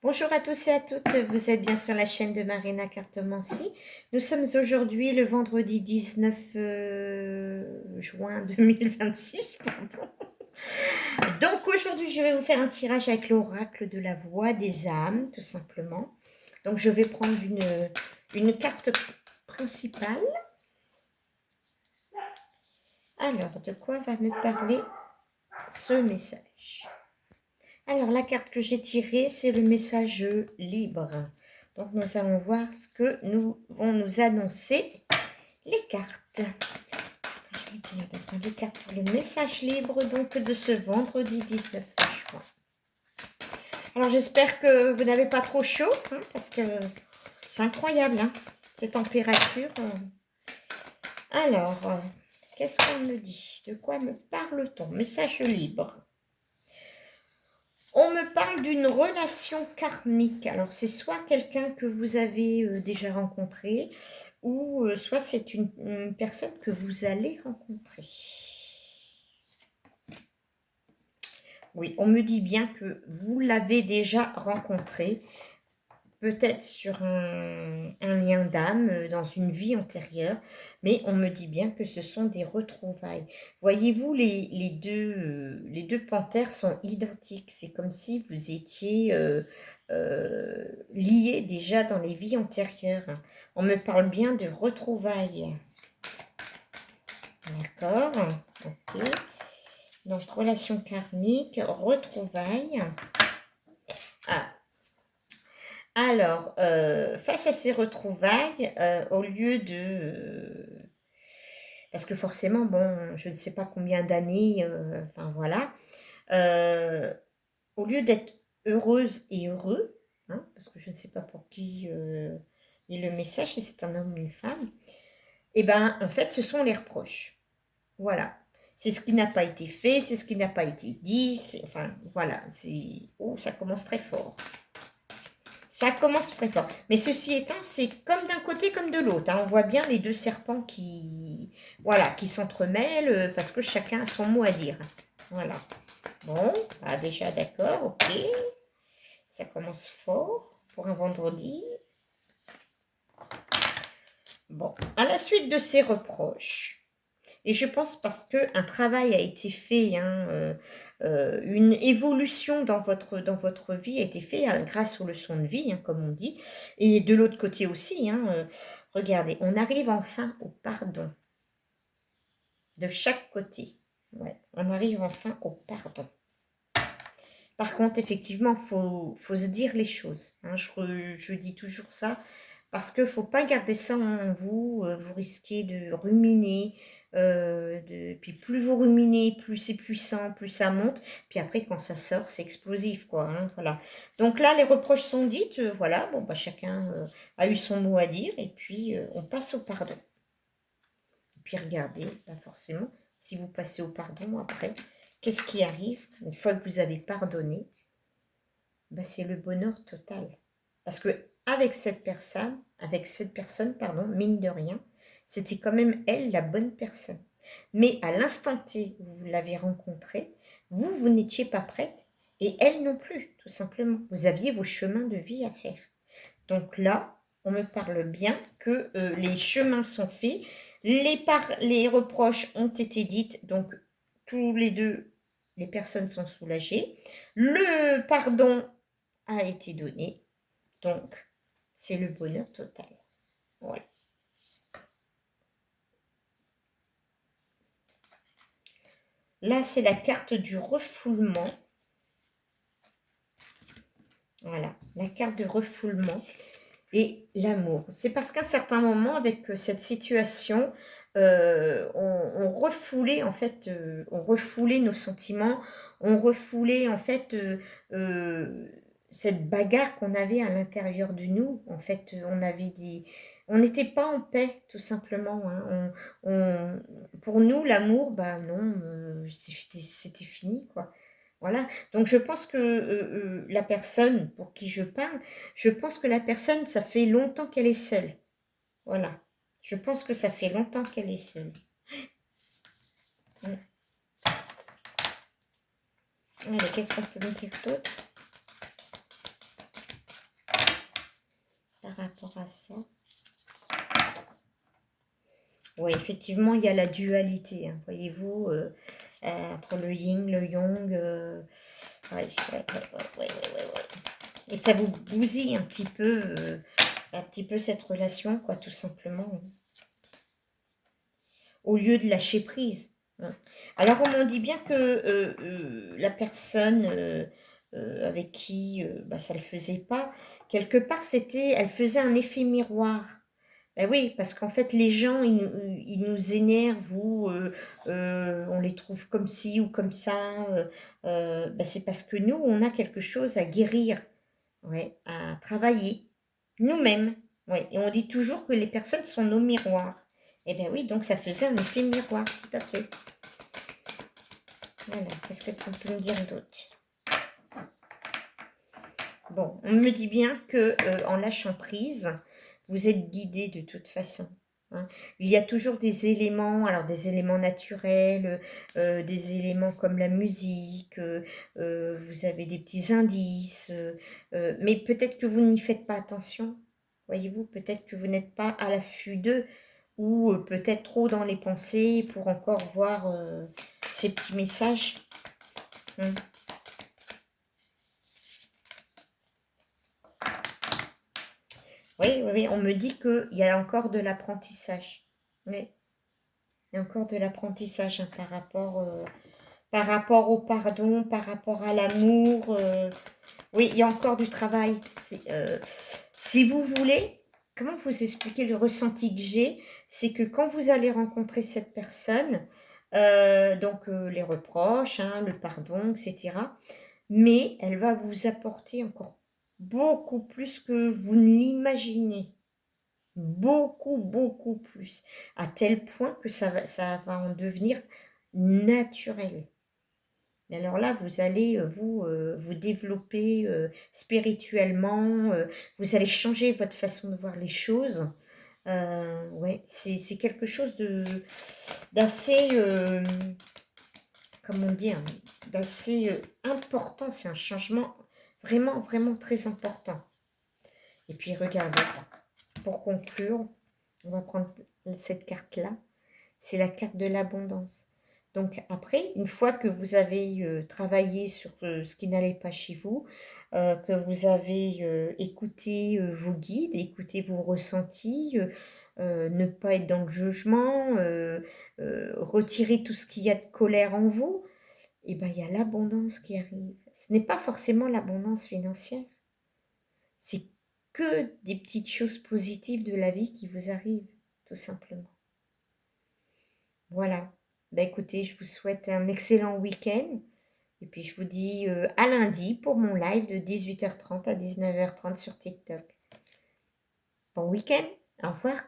Bonjour à tous et à toutes, vous êtes bien sur la chaîne de Marina Cartomancie. Nous sommes aujourd'hui le vendredi 19 juin 2026, pardon. Donc aujourd'hui je vais vous faire un tirage avec l'oracle de la voix des âmes, tout simplement. Donc je vais prendre une carte principale. Alors, de quoi va me parler ce message ? Alors, la carte que j'ai tirée, c'est le message libre. Donc, nous allons voir ce que vont nous annoncer les cartes. Je vais dire d'accord, les cartes pour le message libre donc de ce vendredi 19 juin. Alors, j'espère que vous n'avez pas trop chaud, hein, parce que c'est incroyable, hein, ces températures. Alors, qu'est-ce qu'on me dit? De quoi me parle-t-on? Message libre. On me parle d'une relation karmique. Alors, c'est soit quelqu'un que vous avez déjà rencontré, ou soit c'est une personne que vous allez rencontrer. Oui, on me dit bien que vous l'avez déjà rencontré, peut-être sur un lien d'âme dans une vie antérieure, mais on me dit bien que ce sont des retrouvailles. Voyez-vous, les deux panthères sont identiques. C'est comme si vous étiez liés déjà dans les vies antérieures. On me parle bien de retrouvailles. D'accord, ok. Donc, relation karmique, retrouvailles. Ah. Alors, face à ces retrouvailles, au lieu de... parce que forcément, bon, je ne sais pas combien d'années, enfin voilà, au lieu d'être heureuse et heureux, hein, parce que je ne sais pas pour qui est le message, si c'est un homme ou une femme, et ben en fait, ce sont les reproches. Voilà. C'est ce qui n'a pas été fait, c'est ce qui n'a pas été dit, enfin voilà, oh, ça commence très fort. Ça commence très fort. Mais ceci étant, c'est comme d'un côté comme de l'autre, hein. On voit bien les deux serpents voilà, qui s'entremêlent parce que chacun a son mot à dire. Voilà. Bon, ah, déjà d'accord, ok. Ça commence fort pour un vendredi. Bon, à la suite de ces reproches, et je pense parce qu'un travail a été fait, hein, une évolution dans votre vie a été faite grâce aux leçons de vie, hein, comme on dit. Et de l'autre côté aussi, hein, regardez, on arrive enfin au pardon. De chaque côté. Ouais, on arrive enfin au pardon. Par contre, effectivement, faut se dire les choses, hein. Je dis toujours ça. Parce qu'il ne faut pas garder ça en vous, vous risquez de ruminer, puis plus vous ruminez, plus c'est puissant, plus ça monte, puis après quand ça sort, c'est explosif, quoi, hein, voilà. Donc là, les reproches sont dites, voilà, bon, bah, chacun a eu son mot à dire, et puis on passe au pardon. Et puis regardez, bah, forcément, si vous passez au pardon après, qu'est-ce qui arrive une fois que vous avez pardonné? Bah, c'est le bonheur total. Parce que avec cette personne, pardon, mine de rien, c'était quand même elle la bonne personne. Mais à l'instant T où vous l'avez rencontrée, vous n'étiez pas prête et elle non plus, tout simplement. Vous aviez vos chemins de vie à faire. Donc là, on me parle bien que les chemins sont faits, les reproches ont été dites, donc tous les deux, les personnes sont soulagées. Le pardon a été donné, donc c'est le bonheur total. Voilà. Là, c'est la carte du refoulement. Voilà, la carte de refoulement et l'amour. C'est parce qu'à un certain moment, avec cette situation, on refoulait en fait, on refoulait nos sentiments, on refoulait en fait cette bagarre qu'on avait à l'intérieur de nous. En fait, on n'était pas en paix, tout simplement, hein. Pour nous, l'amour, bah non, c'était fini, quoi. Voilà. Donc je pense que la personne pour qui je parle, je pense que la personne, ça fait longtemps qu'elle est seule. Voilà. Je pense que ça fait longtemps qu'elle est seule. Mm. Allez, qu'est-ce qu'on peut me dire d'autre? par rapport à ça? Oui, effectivement, il y a la dualité, hein, voyez-vous, entre le yin, le yang. Ouais, ouais, ouais, ouais, ouais, ouais, ouais. Et ça vous bousille un petit peu cette relation, quoi, tout simplement, hein, au lieu de lâcher prise, hein. Alors, on m'en dit bien que la personne avec qui bah, ça ne le faisait pas, quelque part, elle faisait un effet miroir. Ben oui, parce qu'en fait, les gens, ils nous énervent ou on les trouve comme ci ou comme ça. Ben c'est parce que nous, on a quelque chose à guérir, ouais, à travailler, nous-mêmes. Ouais. Et on dit toujours que les personnes sont nos miroirs. Eh bien oui, donc ça faisait un effet miroir, tout à fait. Voilà, qu'est-ce que tu peux me dire d'autre? Bon, on me dit bien que en lâchant prise, vous êtes guidé de toute façon, hein. Il y a toujours des éléments, alors des éléments naturels, des éléments comme la musique, vous avez des petits indices, mais peut-être que vous n'y faites pas attention, voyez-vous, peut-être que vous n'êtes pas à l'affût d'eux, ou peut-être trop dans les pensées pour encore voir ces petits messages, hein. Oui, oui, oui, on me dit qu'il y a encore de l'apprentissage. Oui, il y a encore de l'apprentissage, hein, par rapport au pardon, par rapport à l'amour. Oui, il y a encore du travail. Si vous voulez, comment vous expliquer le ressenti que j'ai, c'est que quand vous allez rencontrer cette personne, donc les reproches, hein, le pardon, etc., mais elle va vous apporter encore beaucoup plus que vous ne l'imaginez. Beaucoup, beaucoup plus. À tel point que ça va en devenir naturel. Mais alors là, vous allez vous développer spirituellement, vous allez changer votre façon de voir les choses. Ouais, c'est quelque chose d'assez, comment dire, d'assez important. C'est un changement vraiment, vraiment très important. Et puis regardez, pour conclure, on va prendre cette carte-là. C'est la carte de l'abondance. Donc après, une fois que vous avez travaillé sur ce qui n'allait pas chez vous, que vous avez écouté vos guides, écouté vos ressentis, ne pas être dans le jugement, retirer tout ce qu'il y a de colère en vous, et ben il y a l'abondance qui arrive. Ce n'est pas forcément l'abondance financière, c'est que des petites choses positives de la vie qui vous arrivent, tout simplement. Voilà. Bah écoutez, je vous souhaite un excellent week-end. Et puis je vous dis à lundi pour mon live de 18h30 à 19h30 sur TikTok. Bon week-end. Au revoir.